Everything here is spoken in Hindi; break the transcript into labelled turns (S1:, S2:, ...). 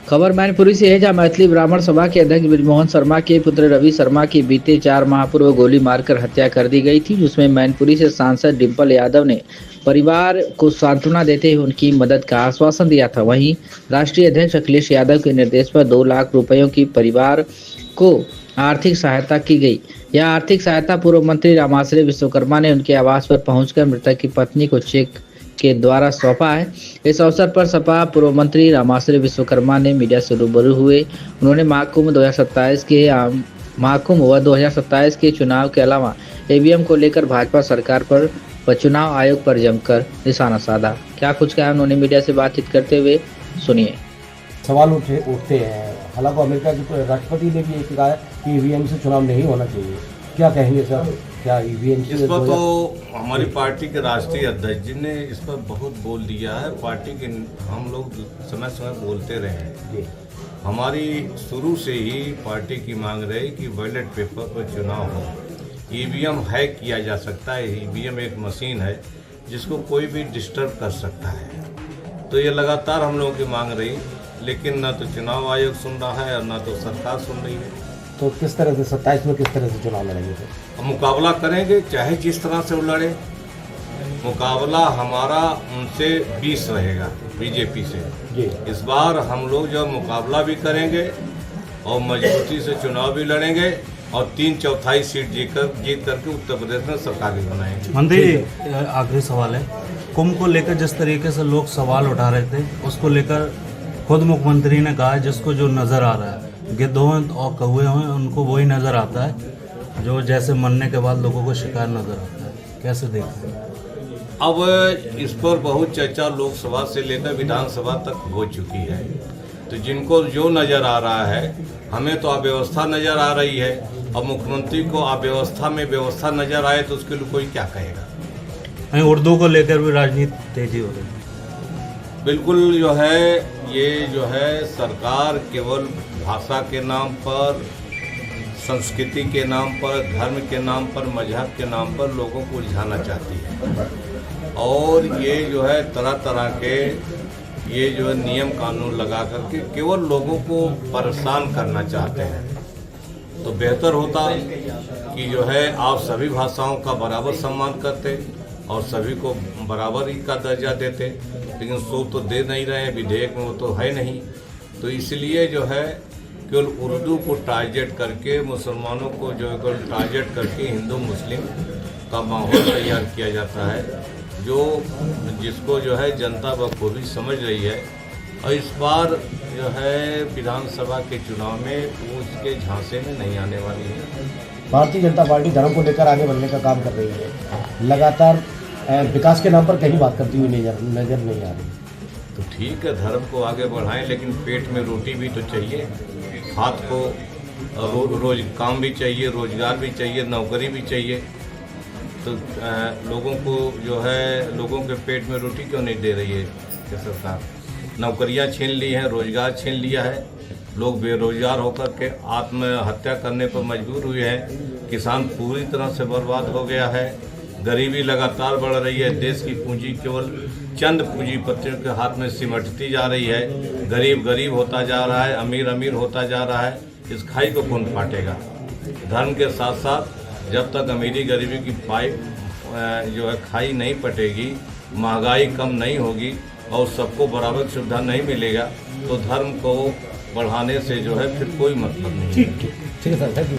S1: खबर मैनपुरी से है, जहां मैथिली ब्राह्मण सभा के अध्यक्ष बृजमोहन शर्मा के पुत्र रवि शर्मा की बीते 4 माह पूर्व गोली मारकर हत्या कर दी गई थी, जिसमें मैनपुरी से सांसद डिंपल यादव ने परिवार को सांत्वना देते हुए उनकी मदद का आश्वासन दिया था। वहीं राष्ट्रीय अध्यक्ष अखिलेश यादव के निर्देश पर 2 लाख रुपयों की परिवार को आर्थिक सहायता की गई। यह आर्थिक सहायता पूर्व मंत्री रामाश्रय विश्वकर्मा ने उनके आवास पर पहुंचकर मृतक की पत्नी को चेक के द्वारा सौंपा है। इस अवसर पर सपा पूर्व मंत्री रामाश्रय विश्वकर्मा ने मीडिया से रूबरू हुए। उन्होंने महाकुंभ 2027 के चुनाव के अलावा ईवीएम को लेकर भाजपा सरकार पर व चुनाव आयोग पर जमकर निशाना साधा। क्या कुछ कहा उन्होंने मीडिया से बातचीत करते हुए, सुनिए।
S2: सवाल उठते हैं। हालांकि अमेरिका के राष्ट्रपति ने भी ये कहा है कि ईवीएम से चुनाव नहीं होना चाहिए। क्या कहेंगे सर, क्या ईवीएम
S3: इस पर तो हमारी पार्टी के राष्ट्रीय अध्यक्ष जी ने इस पर बहुत बोल दिया है। पार्टी के हम लोग समय समय बोलते रहे हैं। हमारी शुरू से ही पार्टी की मांग रही कि बैलेट पेपर पर चुनाव हो। ईवीएम हैक किया जा सकता है। ईवीएम एक मशीन है जिसको कोई भी डिस्टर्ब कर सकता है। तो ये लगातार हम लोगों की मांग रही, लेकिन न तो चुनाव आयोग सुन रहा है और न तो सरकार सुन रही है।
S2: तो किस तरह से 27 में किस तरह से चुनाव लड़ेंगे सर?
S3: हम मुकाबला करेंगे, चाहे जिस तरह से वो लड़े। मुकाबला हमारा उनसे 20 रहेगा, बीजेपी से। इस बार हम लोग जो मुकाबला भी करेंगे और मजबूती से चुनाव भी लड़ेंगे और 3/4 सीट जीत करके उत्तर प्रदेश में सरकार भी बनाएंगे।
S4: मंत्री जी, आखिरी सवाल है। कुंभ को लेकर जिस तरीके से लोग सवाल उठा रहे थे, उसको लेकर खुद मुख्यमंत्री ने कहा जिसको जो नजर आ रहा है, गिद्ध हों और कौवे हों, उनको वही नजर आता है जो जैसे मरने के बाद लोगों को शिकार नजर आता है। कैसे देखते हैं?
S3: अब इस पर बहुत चर्चा लोकसभा से लेकर विधानसभा तक हो चुकी है। तो जिनको जो नजर आ रहा है, हमें तो अव्यवस्था नजर आ रही है। और मुख्यमंत्री को अव्यवस्था में व्यवस्था नजर आए तो उसके लिए कोई क्या कहेगा।
S4: उर्दू को लेकर भी राजनीति तेजी हो रही है।
S3: बिल्कुल जो है सरकार केवल भाषा के नाम पर, संस्कृति के नाम पर, धर्म के नाम पर, मजहब के नाम पर लोगों को उलझाना चाहती है। और ये जो है तरह तरह के ये जो नियम कानून लगा करके केवल लोगों को परेशान करना चाहते हैं। तो बेहतर होता कि जो है आप सभी भाषाओं का बराबर सम्मान करते और सभी को बराबर ही का दर्जा देते, लेकिन सो तो दे नहीं रहे हैं। विधेयक में वो तो है नहीं। तो इसलिए जो है केवल उर्दू को टारगेट करके, मुसलमानों को जो है केवल टारगेट करके हिंदू मुस्लिम का माहौल तैयार किया जाता है, जिसको जो है जनता बखूबी समझ रही है। और इस बार जो है विधानसभा के चुनाव में वो उसके झांसे में नहीं आने वाली है।
S2: भारतीय जनता पार्टी धर्म को लेकर आगे बढ़ने का काम कर रही है। लगातार विकास के नाम पर कहीं बात करती हुई नजर नहीं आ रही।
S3: तो ठीक है, धर्म को आगे बढ़ाएं, लेकिन पेट में रोटी भी तो चाहिए। हाथ को रोज काम भी चाहिए, रोजगार भी चाहिए, नौकरी भी चाहिए। तो लोगों को जो है लोगों के पेट में रोटी क्यों नहीं दे रही है कि सरकार? नौकरियां छीन ली हैं, रोजगार छीन लिया है। लोग बेरोजगार होकर के आत्महत्या करने पर मजबूर हुए हैं। किसान पूरी तरह से बर्बाद हो गया है। गरीबी लगातार बढ़ रही है। देश की पूंजी केवल चंद पूंजीपतियों के हाथ में सिमटती जा रही है। गरीब गरीब होता जा रहा है, अमीर अमीर होता जा रहा है। इस खाई को कौन पाटेगा? धर्म के साथ साथ जब तक अमीरी गरीबी की पाइप जो है खाई नहीं पटेगी, महंगाई कम नहीं होगी और सबको बराबर सुविधा नहीं मिलेगा, तो धर्म को बढ़ाने से जो है फिर कोई मतलब नहीं।
S2: ठीक है सर।